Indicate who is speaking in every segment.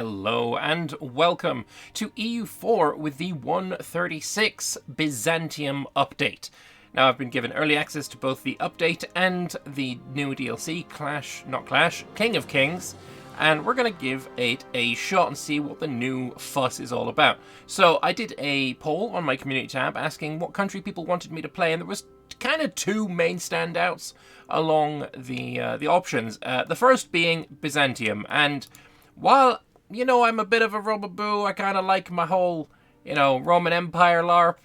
Speaker 1: Hello and welcome to EU4 with the 136 Byzantium update. Now I've been given early access to both the update and the new DLC, King of Kings, and we're going to give it a shot and see what the new fuss is all about. So I did a poll on my community tab asking what country people wanted me to play, and there was kind of two main standouts along the options. The first being Byzantium, and while, I'm a bit of a rubber-boo, I kind of like my whole, Roman Empire LARP,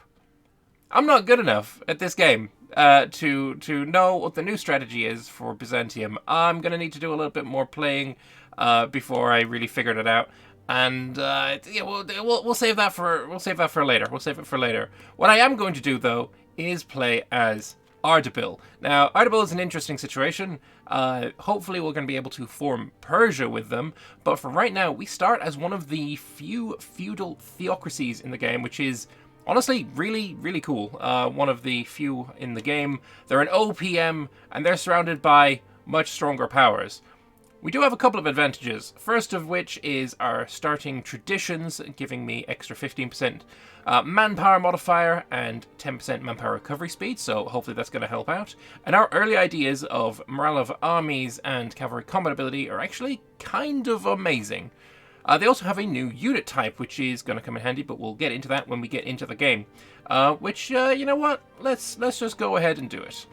Speaker 1: I'm not good enough at this game to know what the new strategy is for Byzantium. I'm going to need to do a little bit more playing before I really figured it out. And we'll save that for later. We'll save it for later. What I am going to do, though, is play as Ardabil. Now, Ardabil is an interesting situation. Hopefully we're going to be able to form Persia with them, but for right now, we start as one of the few feudal theocracies in the game, which is honestly really, really cool. One of the few in the game. They're an OPM, and they're surrounded by much stronger powers. We do have a couple of advantages, first of which is our starting traditions, giving me extra 15% manpower modifier and 10% manpower recovery speed, so hopefully that's going to help out. And our early ideas of morale of armies and cavalry combat ability are actually kind of amazing. They also have a new unit type, which is going to come in handy, but we'll get into that when we get into the game. You know what? Let's just go ahead and do it.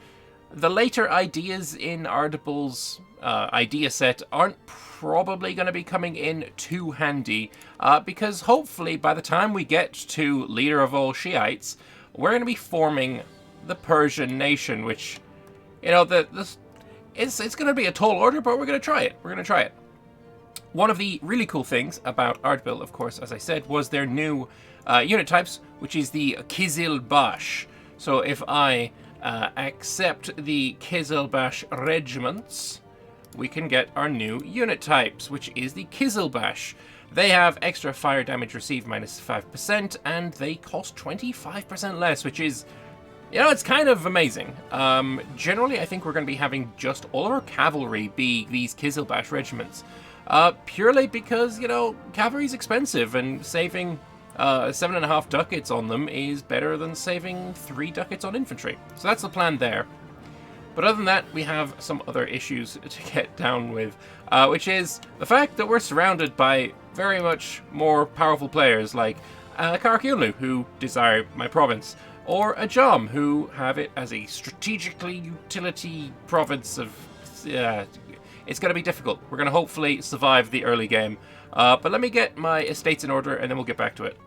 Speaker 1: The later ideas in Ardabil's idea set aren't probably going to be coming in too handy, because hopefully by the time we get to leader of all Shiites, we're going to be forming the Persian nation, which, it's going to be a tall order, but we're going to try it. One of the really cool things about Ardabil, of course, as I said, was their new unit types, which is the Kizilbash. So if I accept the Kizilbash regiments, we can get our new unit types, which is the Kizilbash. They have extra fire damage received minus 5%, and they cost 25% less, which is, it's kind of amazing. Generally, I think we're going to be having just all of our cavalry be these Kizilbash regiments. Purely because, cavalry's expensive, and saving 7.5 ducats on them is better than saving 3 ducats on infantry. So that's the plan there. But other than that, we have some other issues to get down with, which is the fact that we're surrounded by very much more powerful players like Karakilnu, who desire my province, or Ajam, who have it as a strategically utility province of... it's going to be difficult. We're going to hopefully survive the early game. But let me get my estates in order, and then we'll get back to it.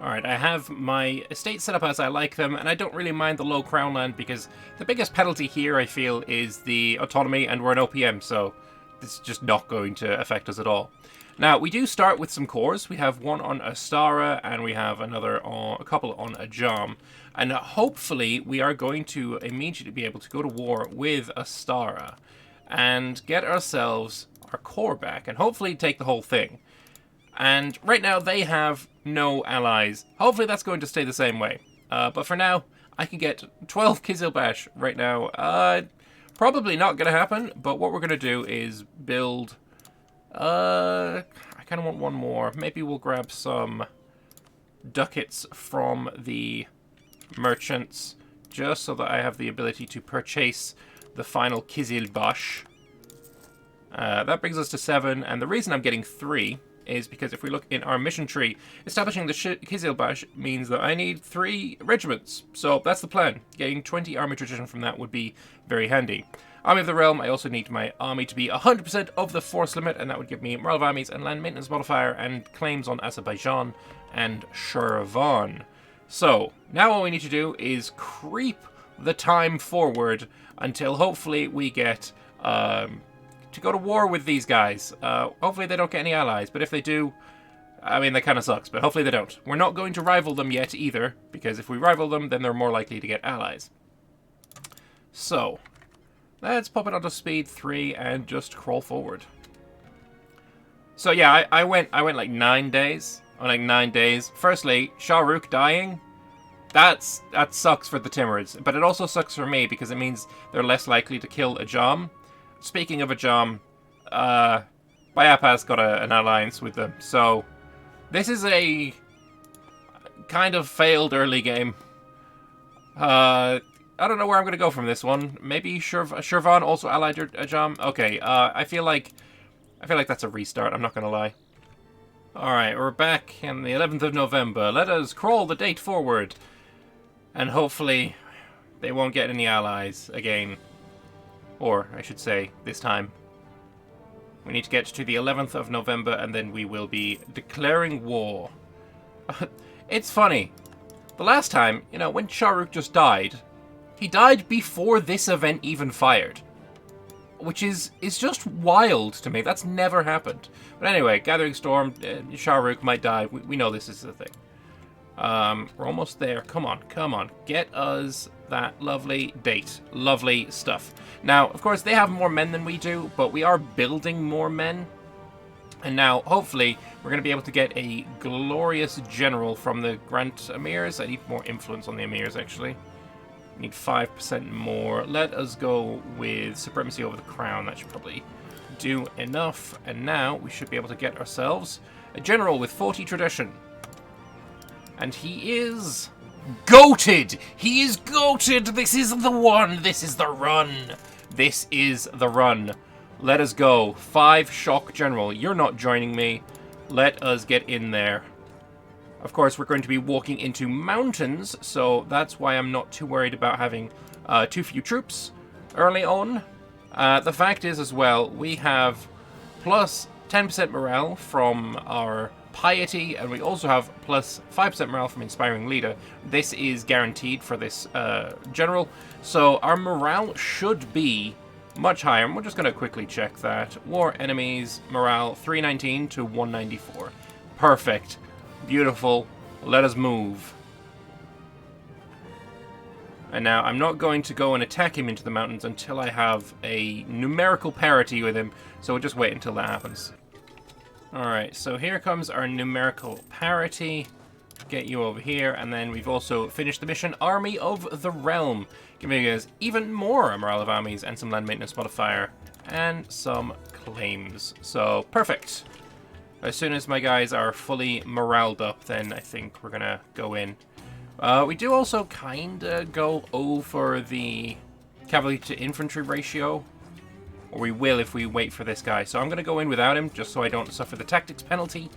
Speaker 1: Alright, I have my estates set up as I like them, and I don't really mind the low crown land, because the biggest penalty here, I feel, is the autonomy, and we're an OPM, so this is just not going to affect us at all. Now, we do start with some cores. We have one on Astara, and we have a couple on Ajam. And hopefully, we are going to immediately be able to go to war with Astara and get ourselves our core back, and hopefully take the whole thing. And right now, they have no allies. Hopefully that's going to stay the same way. But for now, I can get 12 Kizilbash right now. Probably not going to happen, but what we're going to do is build... I kind of want one more. Maybe we'll grab some ducats from the merchants, just so that I have the ability to purchase the final Kizilbash. That brings us to 7, and the reason I'm getting 3 is because if we look in our mission tree, establishing the Kizilbash means that I need 3 regiments. So that's the plan. Getting 20 army tradition from that would be very handy. Army of the Realm, I also need my army to be 100% of the force limit, and that would give me morale of armies and land maintenance modifier and claims on Azerbaijan and Shirvan. So now all we need to do is creep the time forward until hopefully we get to go to war with these guys. Hopefully they don't get any allies, but if they do, I mean, that kind of sucks, but hopefully they don't. We're not going to rival them yet either, because if we rival them, then they're more likely to get allies. So, let's pop it onto speed 3 and just crawl forward. So yeah, I went like 9 days. Firstly, Shah Rukh dying, that sucks for the Timurids, but it also sucks for me because it means they're less likely to kill Ajam. Speaking of Ajam, Byappa's got an alliance with them. So this is a kind of failed early game. I don't know where I'm going to go from this one. Maybe Shirvan also allied Ajam. Okay, I feel like that's a restart. I'm not going to lie. All right, we're back on the 11th of November. Let us crawl the date forward, and hopefully they won't get any allies again, or I should say, this time. We need to get to the 11th of November, and then we will be declaring war. It's funny. The last time, you know, when Shah Rukh just died, he died before this event even fired. Which is just wild to me. That's never happened. But anyway, Gathering Storm, Shah Rukh might die. We know this is the thing. We're almost there. Come on, come on. Get us that lovely date. Lovely stuff. Now, of course, they have more men than we do, but we are building more men. And now, hopefully, we're going to be able to get a glorious general from the Grand Emirs. I need more influence on the Emirs, actually. Need 5% more. Let us go with supremacy over the crown. That should probably do enough. And now we should be able to get ourselves a general with 40 tradition. And he is goated. He is goated. This is the one. This is the run. This is the run. Let us go. 5 shock general. You're not joining me. Let us get in there. Of course, we're going to be walking into mountains, so that's why I'm not too worried about having too few troops early on. The fact is, as well, we have plus 10% morale from our piety, and we also have plus 5% morale from inspiring leader. This is guaranteed for this general, so our morale should be much higher. And we're just going to quickly check that. War enemies, morale 319 to 194. Perfect. Beautiful. Let us move. And now, I'm not going to go and attack him into the mountains until I have a numerical parity with him, so we'll just wait until that happens. Alright, so here comes our numerical parity. Get you over here, and then we've also finished the mission, Army of the Realm. Giving you guys even more morale of armies and some land maintenance modifier, and some claims. So, perfect. As soon as my guys are fully moraled up, then I think we're gonna go in. We do also kinda go over the cavalry to infantry ratio, or we will if we wait for this guy. So I'm gonna go in without him, just so I don't suffer the tactics penalty.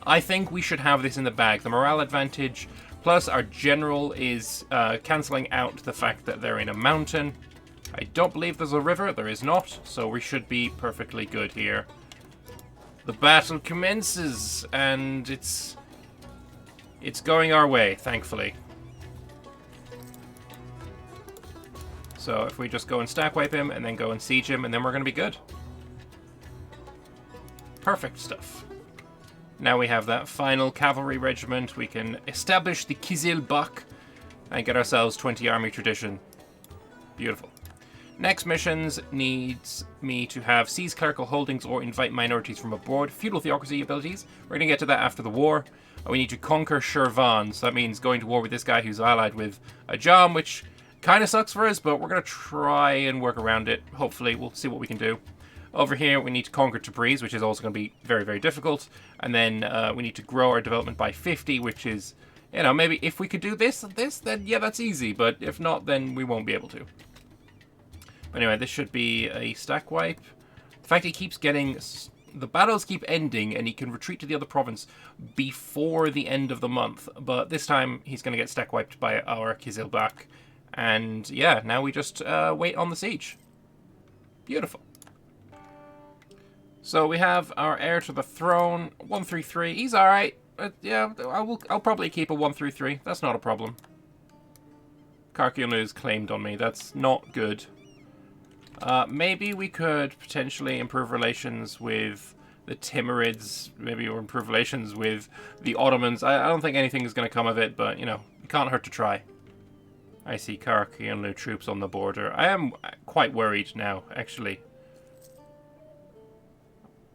Speaker 1: I think we should have this in the bag. The morale advantage, plus our general is cancelling out the fact that they're in a mountain. I don't believe there's a river, there is not, so we should be perfectly good here. The battle commences, and it's going our way, thankfully. So if we just go and stack wipe him, and then go and siege him, and then we're going to be good. Perfect stuff. Now we have that final cavalry regiment. We can establish the Kizil Bak and get ourselves 20 army tradition. Beautiful. Next missions needs me to have seize clerical holdings or invite minorities from abroad. Feudal theocracy abilities. We're going to get to that after the war. We need to conquer Shirvan. So that means going to war with this guy who's allied with Ajam, which kind of sucks for us, but we're going to try and work around it. Hopefully, we'll see what we can do. Over here, we need to conquer Tabriz, which is also going to be very, very difficult. And then we need to grow our development by 50, which is, you know, maybe if we could do this, then yeah, that's easy. But if not, then we won't be able to. Anyway, this should be a stack wipe. The fact he keeps getting... The battles keep ending, and he can retreat to the other province before the end of the month. But this time, he's going to get stack wiped by our Kizilbak. And yeah, now we just wait on the siege. Beautiful. So we have our heir to the throne, 133. He's alright. Yeah, I'll probably keep a 133. That's not a problem. Karkionu is claimed on me. That's not good. Maybe we could potentially improve relations with the Timurids, maybe, or improve relations with the Ottomans. I don't think anything is going to come of it, but, you know, it can't hurt to try. I see Karkionu troops on the border. I am quite worried now, actually.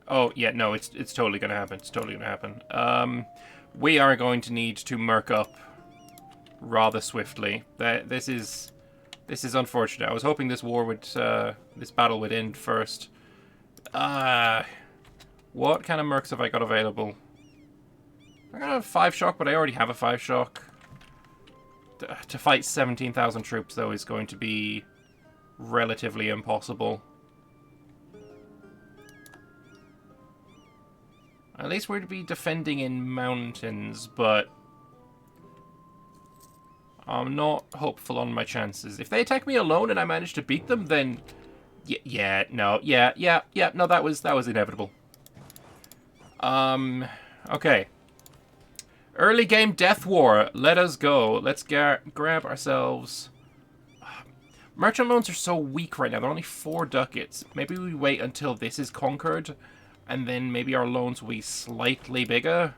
Speaker 1: Oh, yeah, no, it's totally going to happen. It's totally going to happen. We are going to need to merc up rather swiftly. This is unfortunate. I was hoping this war would, this battle would end first. What kind of mercs have I got available? I got a 5-shock, but I already have a 5-shock. To fight 17,000 troops, though, is going to be relatively impossible. At least we're to be defending in mountains, but I'm not hopeful on my chances. If they attack me alone and I manage to beat them, then no, that was inevitable. Okay. Early game death war. Let us go. Let's grab ourselves. Merchant loans are so weak right now. They're only 4 ducats. Maybe we wait until this is conquered, and then maybe our loans will be slightly bigger.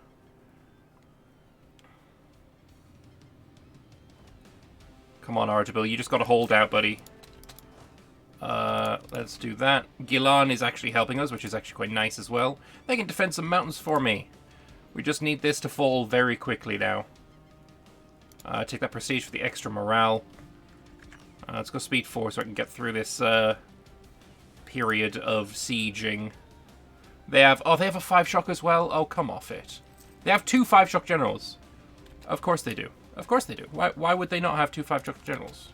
Speaker 1: Come on, Ardabil. You just got to hold out, buddy. Let's do that. Gilan is actually helping us, which is actually quite nice as well. They can defend some mountains for me. We just need this to fall very quickly now. Take that prestige for the extra morale. Let's go speed 4 so I can get through this period of sieging. They have a 5-shock as well. Oh, come off it. They have 2 5-shock generals. Of course they do. Of course they do. Why would they not have 2 5-shock generals?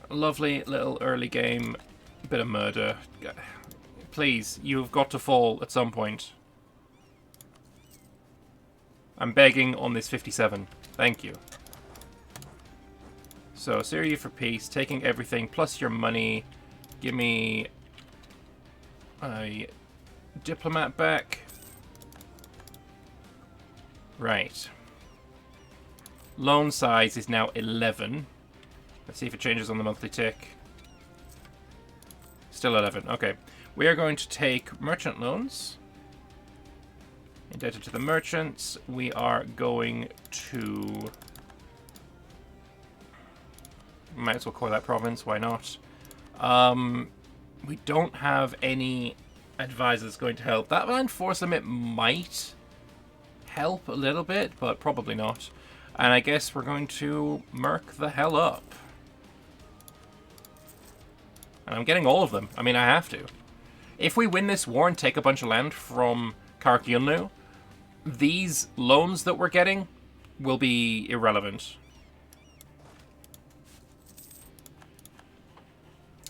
Speaker 1: Lovely little early game bit of murder. Please, you've got to fall at some point. I'm begging on this 57. Thank you. So, Syria for peace, taking everything plus your money. Give me a diplomat back. Right. Loan size is now 11. Let's see if it changes on the monthly tick. Still 11. Okay. We are going to take merchant loans. Indebted to the merchants. We are going to... Might as well call that province. Why not? We don't have any advisors going to help. That land force limit might help a little bit, but probably not. And I guess we're going to merc the hell up. And I'm getting all of them. I mean, I have to. If we win this war and take a bunch of land from Karkyunlu, these loans that we're getting will be irrelevant.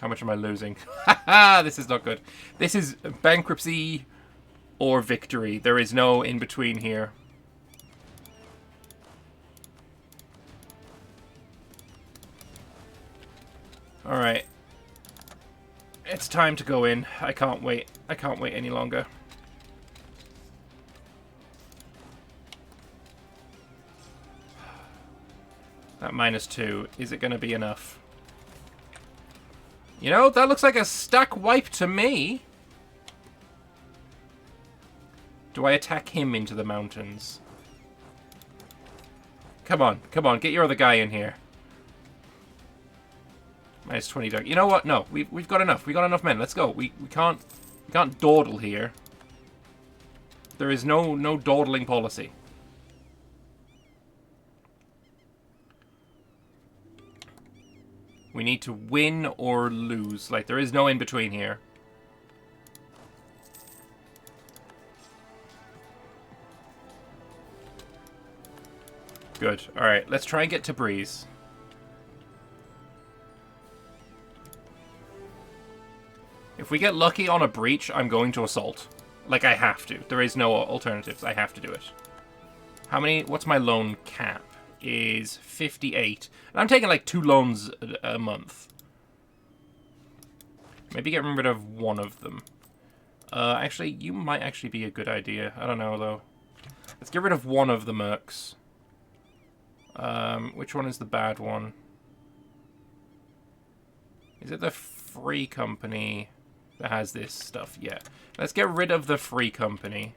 Speaker 1: How much am I losing? Haha, this is not good. This is bankruptcy or victory. There is no in between here. Alright. It's time to go in. I can't wait. I can't wait any longer. That -2. Is it going to be enough? You know, that looks like a stack wipe to me. Do I attack him into the mountains? Come on, come on, get your other guy in here. -20 duck. You know what? No, we've got enough. We got enough men. Let's go. We can't dawdle here. There is no dawdling policy. We need to win or lose. Like, there is no in between here. Good. Alright, let's try and get Tabriz. If we get lucky on a breach, I'm going to assault. Like, I have to. There is no alternatives. I have to do it. How many... What's my loan cap? Is 58. And I'm taking like 2 loans a month. Maybe get rid of one of them. Actually, you might actually be a good idea. I don't know, though. Let's get rid of one of the mercs. Which one is the bad one? Is it the free company that has this stuff? Yeah. Let's get rid of the free company.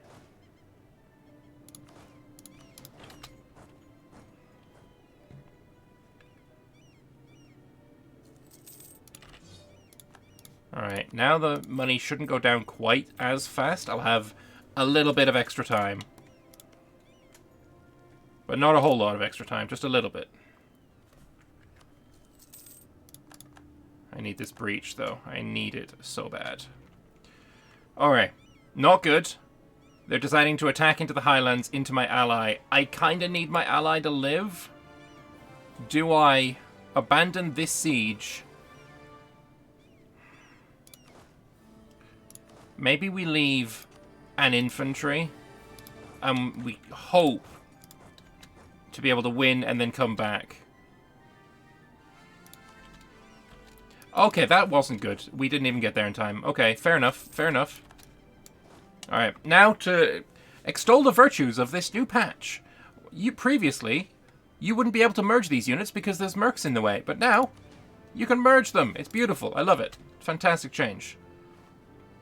Speaker 1: Alright, now the money shouldn't go down quite as fast. I'll have a little bit of extra time. But not a whole lot of extra time, just a little bit. I need this breach, though. I need it so bad. Alright. Not good. They're deciding to attack into the highlands, into my ally. I kind of need my ally to live. Do I abandon this siege? Maybe we leave an infantry. And we hope to be able to win and then come back. Okay, that wasn't good. We didn't even get there in time. Okay, fair enough. Fair enough. Alright, now to extol the virtues of this new patch. Previously, you wouldn't be able to merge these units because there's mercs in the way. But now, you can merge them. It's beautiful. I love it. Fantastic change.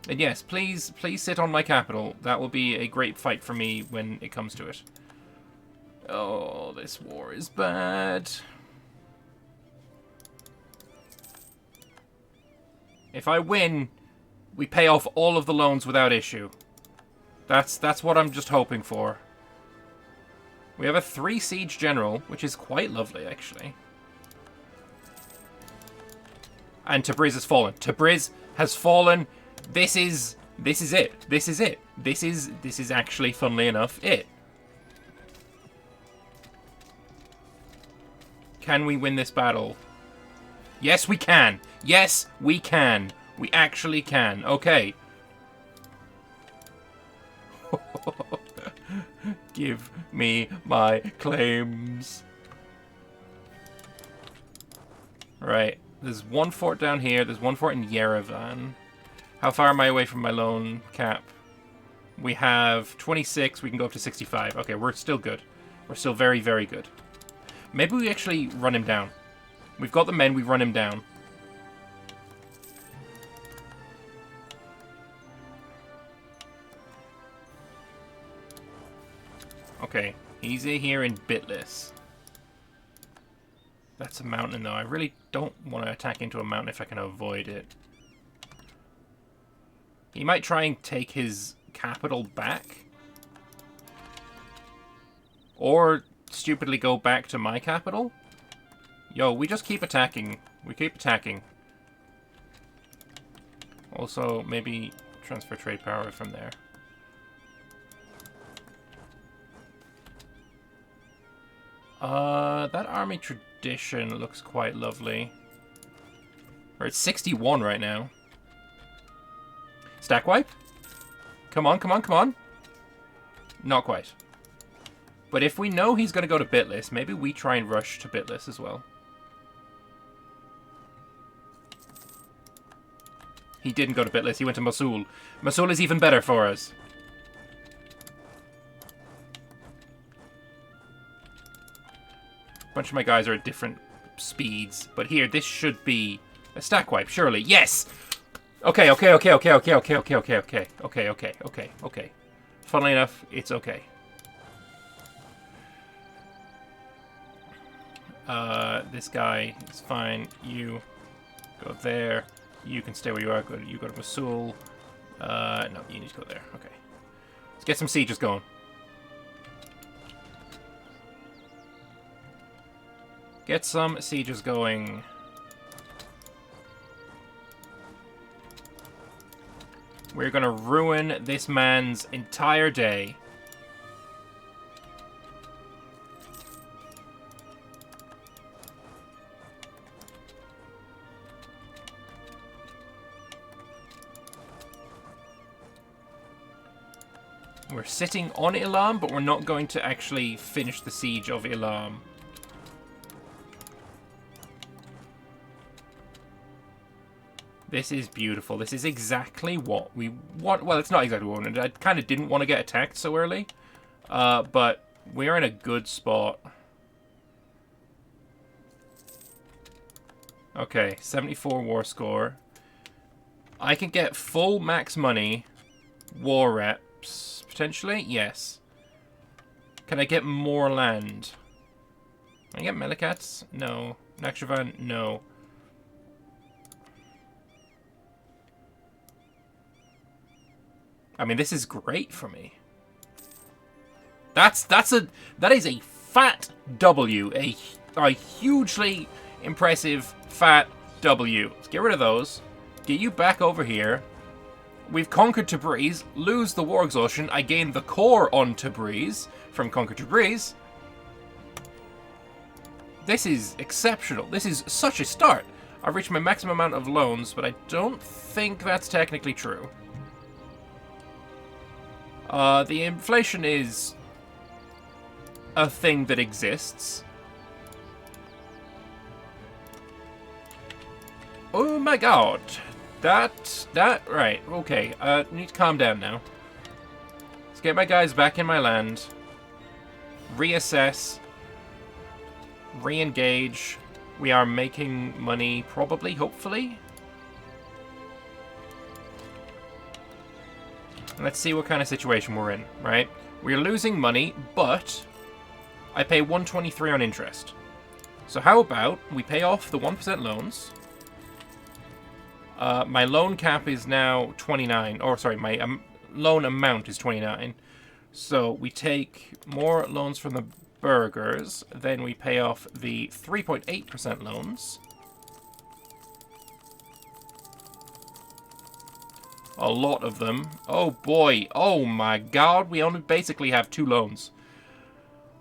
Speaker 1: And yes, please sit on my capital. That will be a great fight for me when it comes to it. Oh, this war is bad. If I win, we pay off all of the loans without issue. That's what I'm just hoping for. We have a 3 siege general, which is quite lovely, actually. And Tabriz has fallen. Tabriz has fallen. This is it. This is it. This is actually, funnily enough, it. Can we win this battle? Yes, we can. Yes, we can. We actually can. Okay. Give me my claims. Right. There's one fort down here. There's one fort in Yerevan. How far am I away from my loan cap? We have 26. We can go up to 65. Okay, we're still good. We're still very, very good. Maybe we actually run him down. We've got the men. We run him down. Okay, he's here in Bitlis. That's a mountain, though. I really don't want to attack into a mountain if I can avoid it. He might try and take his capital back. Or stupidly go back to my capital. Yo, we just keep attacking. We keep attacking. Also, maybe transfer trade power from there. That army tradition looks quite lovely. We're at 61 right now. Stack wipe? Come on, come on, come on. Not quite. But if we know he's going to go to Bitlis, maybe we try and rush to Bitlis as well. He didn't go to Bitlis, he went to Mosul. Mosul is even better for us. A bunch of my guys are at different speeds. But here, this should be a stack wipe, surely. Yes! Okay. Funnily enough, it's okay. This guy is fine. You go there. You can stay where you are. You go to Mosul. No, you need to go there. Okay. Let's get some sieges going. Get some sieges going. We're gonna ruin this man's entire day. We're sitting on Ilam, but we're not going to actually finish the siege of Ilam. This is beautiful. This is exactly what we want. Well, it's not exactly what we wanted. I kind of didn't want to get attacked so early. But we're in a good spot. Okay, 74 war score. I can get full max money. War reps. Potentially? Yes. Can I get more land? Can I get Melikats? No. Nakshavan? No. I mean, this is great for me. That is a fat W, a hugely impressive fat W. Let's get rid of those. Get you back over here. We've conquered Tabriz, lose the war exhaustion. I gain the core on Tabriz from Conquer Tabriz. This is exceptional. This is such a start. I've reached my maximum amount of loans, but I don't think that's technically true. The inflation is a thing that exists. Oh my god. Right, okay. Need to calm down now. Let's get my guys back in my land. Reassess. Re-engage. We are making money, probably, hopefully. Let's see what kind of situation we're in, right? We're losing money, but I pay 123 on interest. So how about we pay off the 1% loans? My loan cap is now 29. Or, sorry, my loan amount is 29. So we take more loans from the burghers. Then we pay off the 3.8% loans. A lot of them. Oh, boy. Oh, my God. We only basically have 2 loans.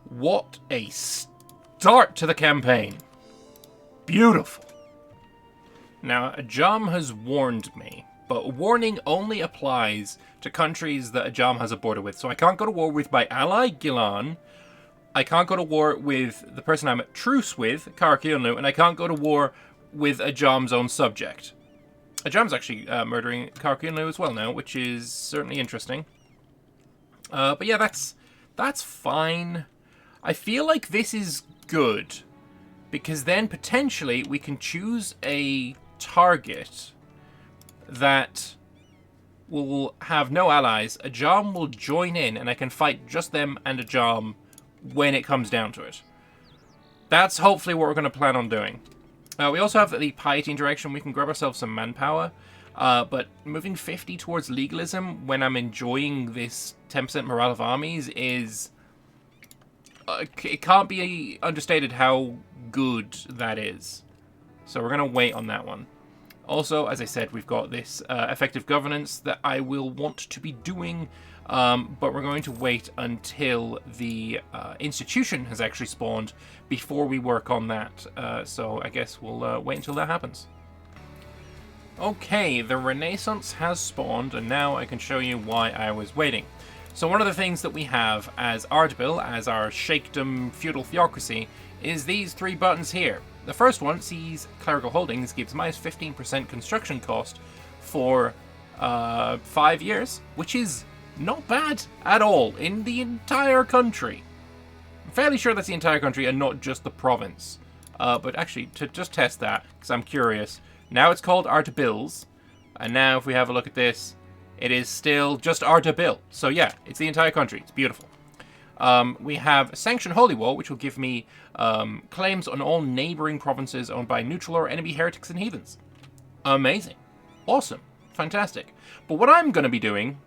Speaker 1: What a start to the campaign. Beautiful. Now, Ajam has warned me, but warning only applies to countries that Ajam has a border with. So I can't go to war with my ally, Gilan. I can't go to war with the person I'm at truce with, Karakilnu, and I can't go to war with Ajam's own subject. Ajam's actually murdering Karakilnu as well now, which is certainly interesting. But yeah, that's fine. I feel like this is good, because then potentially we can choose a target that will have no allies. Ajam will join in, and I can fight just them and Ajam when it comes down to it. That's hopefully what we're going to plan on doing. We also have the piety interaction. We can grab ourselves some manpower, but moving 50 towards legalism when I'm enjoying this 10% morale of armies is... it can't be understated how good that is. So we're going to wait on that one. Also, as I said, we've got this effective governance that I will want to be doing, but we're going to wait until the institution has actually spawned before we work on that. So I guess we'll wait until that happens. Okay, the Renaissance has spawned, and now I can show you why I was waiting. So one of the things that we have as Ardabil, as our sheikdom feudal theocracy, is these 3 buttons here. The first one sees clerical holdings gives minus 15% construction cost for 5 years, which is not bad at all in the entire country. I'm fairly sure that's the entire country and not just the province. But actually, to just test that, because I'm curious, now it's called Ardabils, and now if we have a look at this, it is still just Ardabil. So yeah, it's the entire country. It's beautiful. We have Sanction Holy War, which will give me claims on all neighboring provinces owned by neutral or enemy heretics and heathens. Amazing. Awesome. Fantastic. But what I'm going to be doing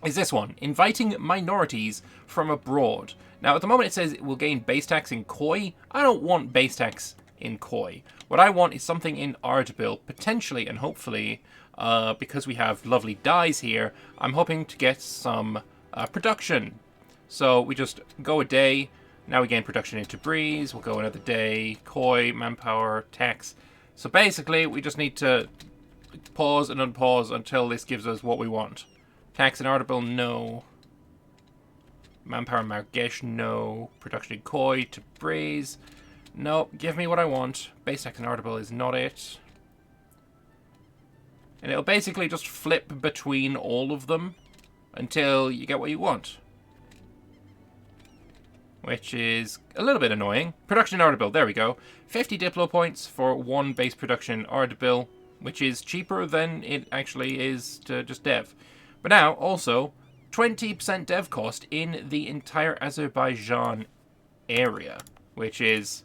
Speaker 1: is this one, inviting minorities from abroad. Now, at the moment it says it will gain base tax in Khoi. I don't want base tax in Khoi. What I want is something in Ardabil, potentially and hopefully, because we have lovely dyes here, I'm hoping to get some production. So we just go a day. Now we gain production into Breeze. We'll go another day. Khoi, manpower, tax. So basically, we just need to pause and unpause until this gives us what we want. Tax in Ardabil, no. Manpower in Margesh, no. Production in Khoi to Breeze. No, give me what I want. Base tax in Ardabil is not it. And it'll basically just flip between all of them until you get what you want. Which is a little bit annoying. Production in Ardabil, there we go. 50 Diplo points for 1 base production in Ardabil, which is cheaper than it actually is to just dev. But now, also, 20% dev cost in the entire Azerbaijan area, which is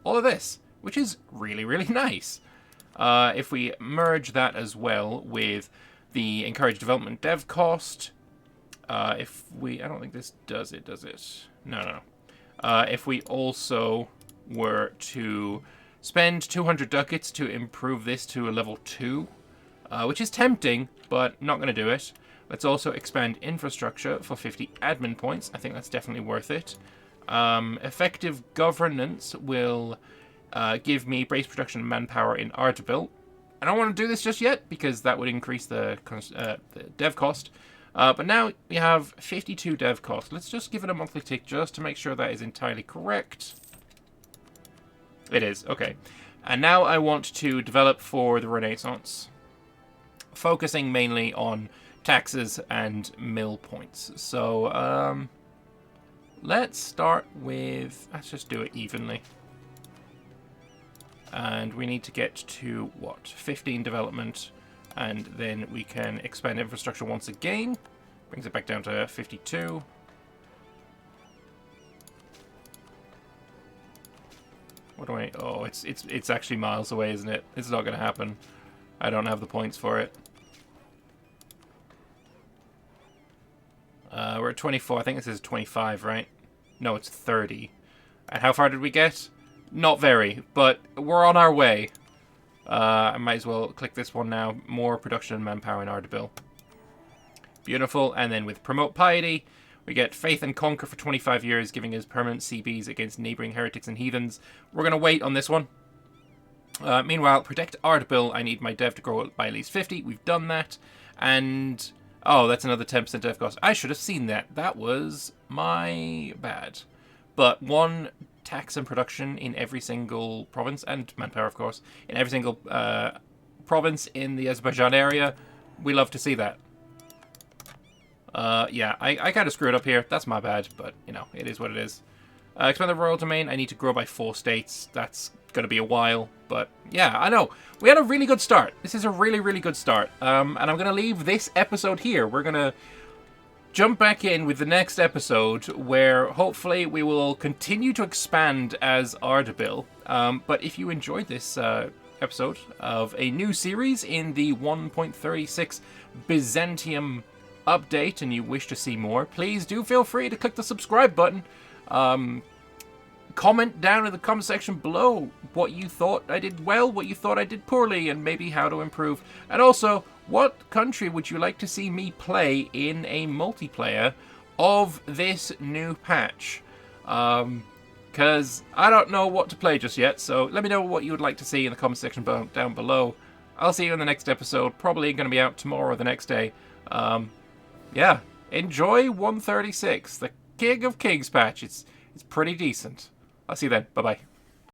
Speaker 1: all of this, which is really, really nice. If we merge that as well with the encourage development dev cost, I don't think this does it, does it? No. If we also were to spend 200 ducats to improve this to a level 2, which is tempting, but not going to do it. Let's also expand infrastructure for 50 admin points. I think that's definitely worth it. Effective governance will give me base production and manpower in Ardabil. I don't want to do this just yet because that would increase the dev cost. But now we have 52 dev cost. Let's just give it a monthly tick just to make sure that is entirely correct. It is, okay. And now I want to develop for the Renaissance, focusing mainly on taxes and mill points. So let's start with, let's just do it evenly. And we need to get to, what, 15 development, and then we can expand infrastructure once again. Brings it back down to 52. What do I, oh, it's actually miles away, isn't it? It's not going to happen. I don't have the points for it. We're at 24, I think this is 25, right? No, it's 30. And how far did we get? Not very, but we're on our way. I might as well click this one now. More production and manpower in Ardabil. Beautiful. And then with Promote Piety, we get Faith and Conquer for 25 years, giving us permanent CBs against neighbouring heretics and heathens. We're going to wait on this one. Meanwhile, Protect Ardabil, I need my dev to grow by at least 50. We've done that. And, oh, that's another 10% dev cost. I should have seen that. That was my bad. But one tax and production in every single province, and manpower, of course, in every single province in the Azerbaijan area. We love to see that. Yeah, I kind of screwed up here. That's my bad, but, you know, it is what it is. Expand the royal domain. I need to grow by 4 states. That's going to be a while, but yeah, I know. We had a really good start. This is a really, really good start. And I'm going to leave this episode here. We're going to jump back in with the next episode where hopefully we will continue to expand as Ardabil. But if you enjoyed this episode of a new series in the 1.36 Byzantium update and you wish to see more, please do feel free to click the subscribe button. Comment down in the comment section below what you thought I did well, what you thought I did poorly, and maybe how to improve. And also, what country would you like to see me play in a multiplayer of this new patch? Because I don't know what to play just yet, so let me know what you would like to see in the comment section down below. I'll see you in the next episode, probably going to be out tomorrow or the next day. Yeah, enjoy 136, the King of Kings patch. It's pretty decent. I'll see you then. Bye-bye.